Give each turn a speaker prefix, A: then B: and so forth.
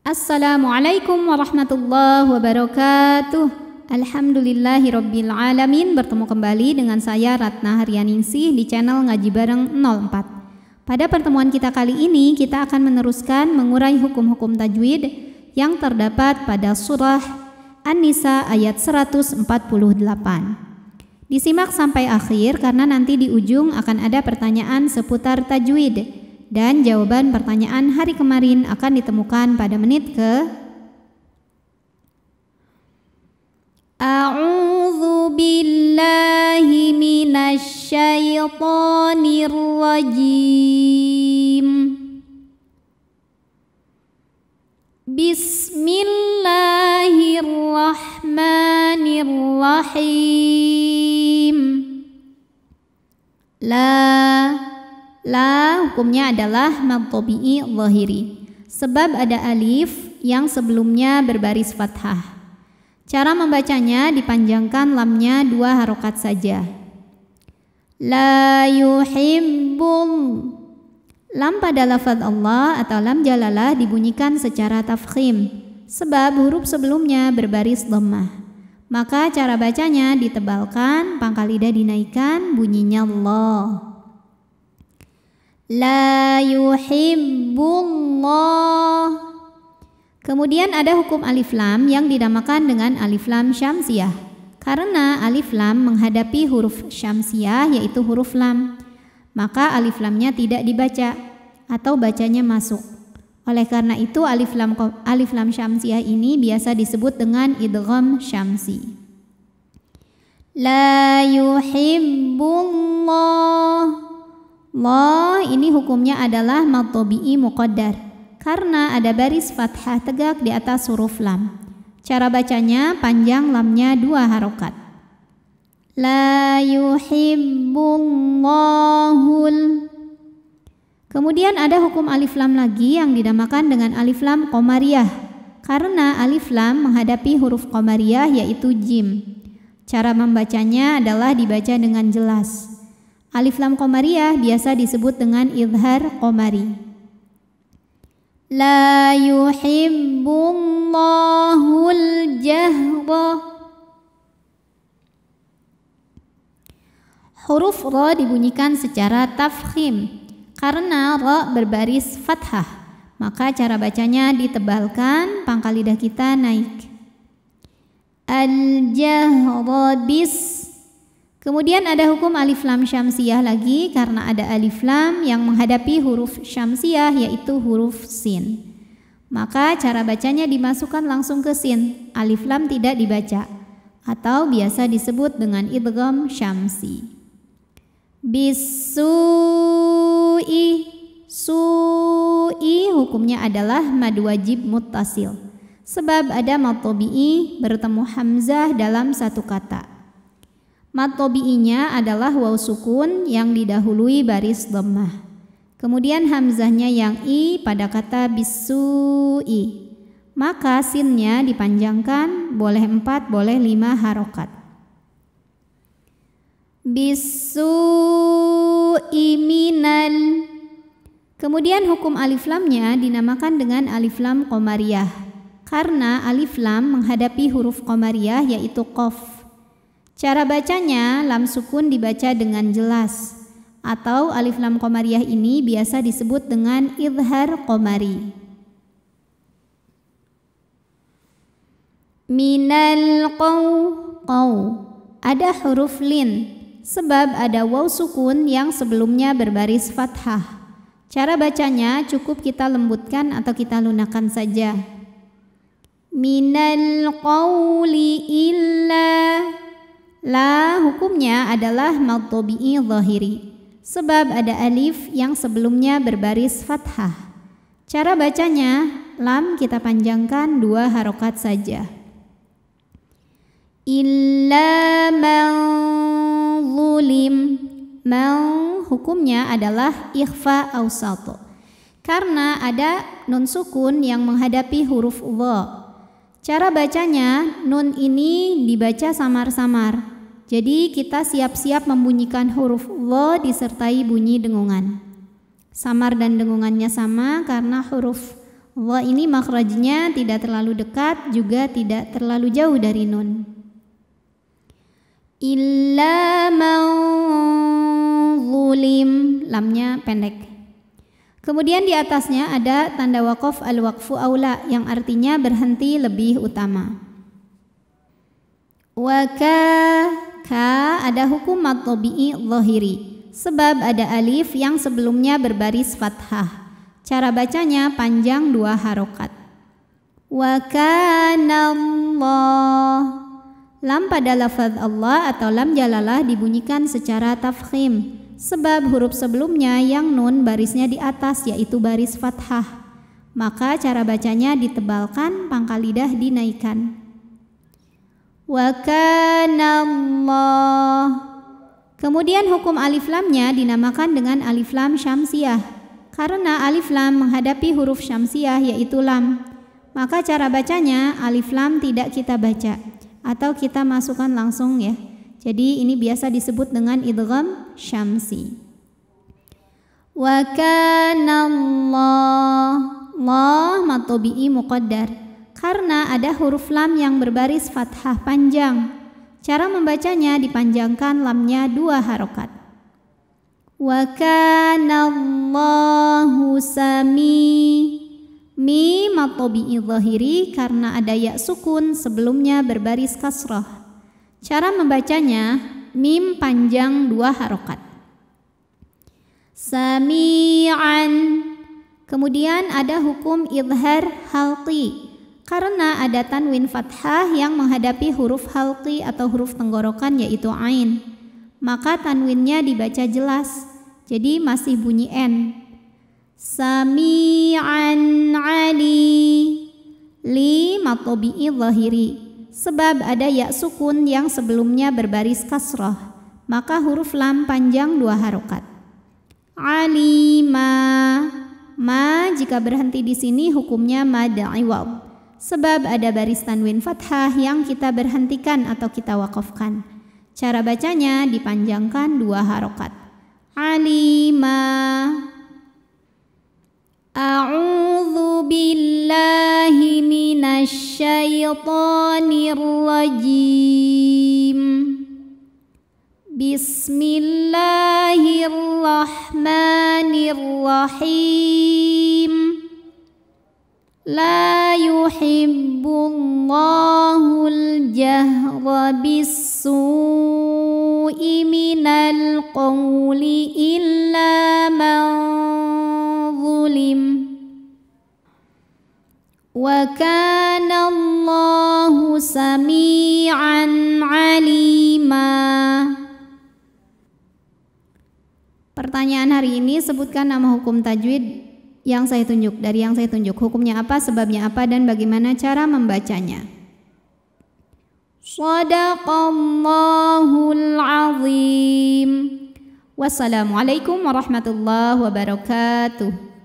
A: Assalamualaikum warahmatullahi wabarakatuh. Alhamdulillahirabbil alamin. Bertemu kembali dengan saya Ratna Haryaningsih di channel Ngaji Bareng 04. Pada pertemuan kita kali ini kita akan meneruskan mengurai hukum-hukum tajwid yang terdapat pada surah An-Nisa ayat 148. Disimak sampai akhir karena nanti di ujung akan ada pertanyaan seputar tajwid. Dan jawaban pertanyaan hari kemarin akan ditemukan pada menit ke A'udzu billahi minasy syaithanir rajim. Bismillahirrahmanirrahim. La hukumnya adalah mad tabi'i zahiri, sebab ada alif yang sebelumnya berbaris fathah. Cara membacanya dipanjangkan lamnya 2 harokat saja. La yuhibbul. Lam pada lafaz Allah atau lam jalalah dibunyikan secara tafkhim, sebab huruf sebelumnya berbaris dhammah. Maka cara bacanya ditebalkan, pangkal lidah dinaikkan, bunyinya Allah. La yuhibbullah. Kemudian ada hukum alif lam yang dinamakan dengan alif lam syamsiyah, karena alif lam menghadapi huruf syamsiyah yaitu huruf lam, maka alif lamnya tidak dibaca atau bacanya masuk. Oleh karena itu alif lam syamsiyah ini biasa disebut dengan idgham syamsi. La yuhibbullah. La ini hukumnya adalah mad tabi'i muqaddar karena ada baris fathah tegak di atas huruf lam. Cara bacanya panjang lamnya 2 harokat. La yuhibbullahul. Kemudian ada hukum alif lam lagi yang dinamakan dengan alif lam qamariyah karena alif lam menghadapi huruf qamariyah yaitu jim. Cara membacanya adalah dibaca dengan jelas. Alif lam qamariyah biasa disebut dengan idhar qamari. La yuhibbullahul jahra. Huruf ra dibunyikan secara tafkhim karena ra berbaris fathah, maka cara bacanya ditebalkan, pangkal lidah kita naik. Al-jahra bis. Kemudian ada hukum alif lam syamsiyah lagi karena ada alif lam yang menghadapi huruf syamsiyah yaitu huruf sin. Maka cara bacanya dimasukkan langsung ke sin, alif lam tidak dibaca atau biasa disebut dengan idgham syamsi. Bisu'i. Su'i hukumnya adalah mad wajib muttasil, sebab ada mad tabi'i bertemu hamzah dalam satu kata. Mad tabi'inya adalah waw sukun yang didahului baris dhammah. Kemudian hamzahnya yang i pada kata bisu'i. Maka sinnya dipanjangkan, boleh 4, boleh 5 harokat. Bisu'i minal. Kemudian hukum alif lamnya dinamakan dengan alif lam qamariyah karena alif lam menghadapi huruf qamariyah yaitu qaf. Cara bacanya lam sukun dibaca dengan jelas atau alif lam qamariyah ini biasa disebut dengan idhar qamari. Minal qaw. Ada huruf lin sebab ada waw sukun yang sebelumnya berbaris fathah. Cara bacanya cukup kita lembutkan atau kita lunakkan saja. Minal qawli illa. La hukumnya adalah mad tabi'i zahiri, sebab ada alif yang sebelumnya berbaris fathah. Cara bacanya, lam kita panjangkan 2 harokat saja. Illa man zulim. Man hukumnya adalah ikhfa awsat, karena ada nun sukun yang menghadapi huruf dha. Cara bacanya, nun ini dibaca samar-samar. Jadi kita siap-siap membunyikan huruf dha disertai bunyi dengungan. Samar dan dengungannya sama karena huruf Dha ini makhrajnya tidak terlalu dekat juga tidak terlalu jauh dari nun. Illa man zulim, lamnya pendek. Kemudian di atasnya ada tanda waqaf al-waqfu aula yang artinya berhenti lebih utama. Wa ka ada hukum mad tabi'i dhahiri sebab ada alif yang sebelumnya berbaris fathah. Cara bacanya panjang 2 harokat. Wa kana Allah. Lam pada lafaz Allah atau lam jalalah dibunyikan secara tafkhim sebab huruf sebelumnya yang nun barisnya di atas yaitu baris fathah. Maka cara bacanya ditebalkan, pangkal lidah dinaikkan. Wa kana Allah. Kemudian hukum alif lamnya dinamakan dengan alif lam syamsiyah. Karena alif lam menghadapi huruf syamsiyah yaitu lam, maka cara bacanya alif lam tidak kita baca atau kita masukkan langsung ya. Jadi ini biasa disebut dengan idgham syamsi. Wa kana Allah mad tabi'i muqaddar karena ada huruf lam yang berbaris fathah panjang. Cara membacanya dipanjangkan lamnya 2 harokat. Wa kana Allahu mi mad tabi'i dhahiri karena ada ya sukun sebelumnya berbaris kasrah. Cara membacanya mim panjang 2 harokat. Sami'an. Kemudian ada hukum idhar halqi karena ada tanwin fathah yang menghadapi huruf halqi atau huruf tenggorokan yaitu ain. Maka tanwinnya dibaca jelas, jadi masih bunyi N. Sami'an ali, li mad tabi'i dhahiri sebab ada ya sukun yang sebelumnya berbaris kasrah, maka huruf lam panjang 2 harokat. Alima, ma jika berhenti di sini hukumnya mad iwad sebab ada baris tanwin fathah yang kita berhentikan atau kita wakafkan. Cara bacanya dipanjangkan 2 harokat. Alima. A'udzu billahi minasy syaithanir rajim. Bismillahirrahmanirrahim. La yuhibbullahul jahra bis-su'i minal qawli illa man zulim. Wa kana Allahu sami'an alima. Pertanyaan hari ini, sebutkan nama hukum tajwid yang saya tunjuk, dari yang saya tunjuk. Hukumnya apa, sebabnya apa, dan bagaimana cara membacanya. Shadaqallahul azim. Wassalamualaikum warahmatullahi wabarakatuh.